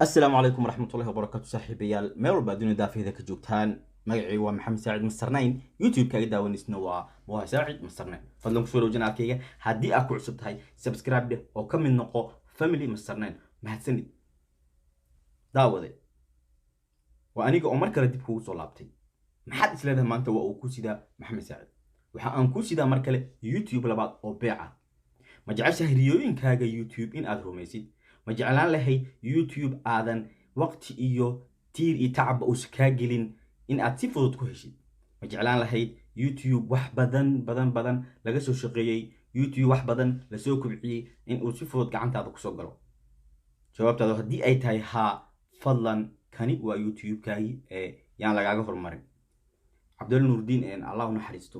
السلام عليكم ورحمة الله وبركاته صاحبيال ميل بعدين دافع ذاك جوكتان مقعي ومحمد ساعد مسترنين يوتيوب كايدا ونسنوا مو ساعد مسترنين فضلكم سولو جنا كيga haddii aad ku cusub tahay subscribe dhe oo ka mid noqo family masternine mahadsanid daawade waa aniga oo mar kale dib kugu soo laabtay maxaad isleedahay maanta waa uu ku sidaa maxamed saacid waxa aan ku sidaa mar kale youtube labaad oo beeca ma jeceshahay riyooyinkaaga youtube in aad rumaysid ma jeclaan lahayd youtube aadan waqti iyo tiir iyo tacab u ka gelin in aad si fudud ku heshid ma jeclaan lahayd youtube wax badan laga soo shaqeeyay youtube wax badan la soo kubciyay in uu si fudud gacantaada ku soo galo jawaabtaadu haddii ay tahay ha fadlan kani waa youtube kaagi yaan lagaaga hormarin cabdul nuurdiin allah naxariisto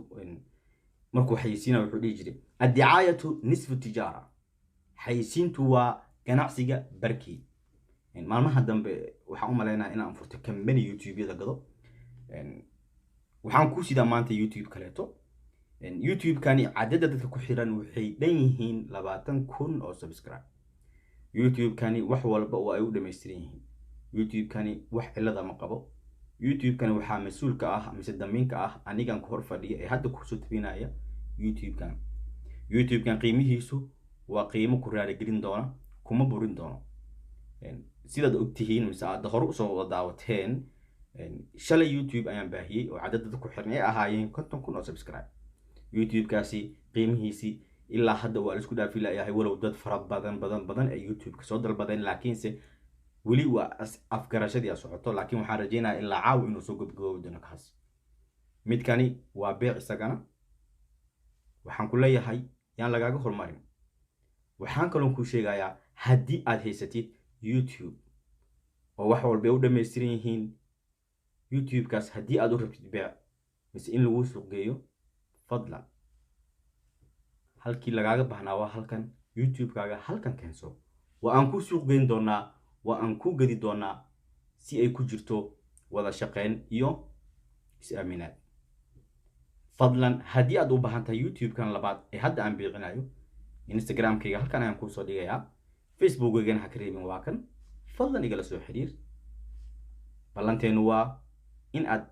markuu xayisiina wuxuu dhihi jiray addicaayatu nisfu tijaara xayisiintu waa ganacsiga barkii maalmaha dambe waxaan u maleynayaa in aan furto company youtube-yada gado waxaan ku sidaa maanta youtube kaleeto youtube-kani cadadda dadka ku xiran waxay dhan yihiin 20,000 oo subscribe youtube-kani wax walba oo ay u dhameystiran yihiin youtube-kani wax cilada ma qabo youtube-kani waxaa mas'uul ka ah mise damiinka ah anigan ku hor fadhiya ee hadda ku soo tabinaya youtube-kan qiimihiisu waa qiimo ku raali gelin doona kuma burin doono sidaad ogtihiin mise aad hore usoo wada daawateen shalay youtube ayaan baahiyey oo cadad dad ku xiran ay ahaayeen 50,000 oo subscribe youtube-kaasi qiimihiisi ilaa hadda waa la isku dhaafi lahayahay walow dad fara badan ay youtube ka soo dalbadeen laakiinse weli waa afgarashadii socoto laakiin waxaan rajeynayaa in la caaw inuu soo gabagabo doono kaas midkani waa beec isagana waxaan ku leeyahay yaan lagaaga hormarin waxaan kaloo ku sheegayaa haddii aad haysatid youtube oo wax walba u dhameystiran yihiin youtube-kaas haddii aad u rabtid beec mise in lagu suuq geeyo fadlan halkii lagaaga baahnaa waa halkan youtube-kaaga halkan keenso waa aan ku suuq geyn doonaa waa aan ku gadi doonaa si ay ku jirto wada shaqeyn iyo is-aaminaad fadlan haddii aad u baahan tahay youtube-kan labaad ee hadda aan beecinayo instagram-kayga halkan ayaan kuu soo dhigayaa facebook-gaygana ha ka reebin waa kan fadlan igala soo xiriir ballanteenu waa in aad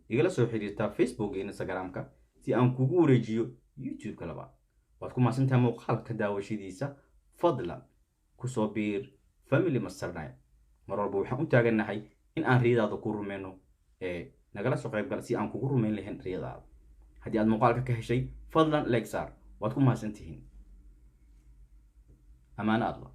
igala soo xiriirtaa facebook iyo instagram-ka si aan kugu wareejiyo youtube-ka labaad waad ku maasantahay muuqaalka daawashadiisa fadlan ku soo biir family masternine mar walba waxaan u taagannahay in aan riyadaada ku rumeyno nagala soo qayb gal si aan kugu rumeyn lahayn riyadaada haddii aad muuqaalka ka heshay fadlan like saar waad ku mahadsantihiin amaano allah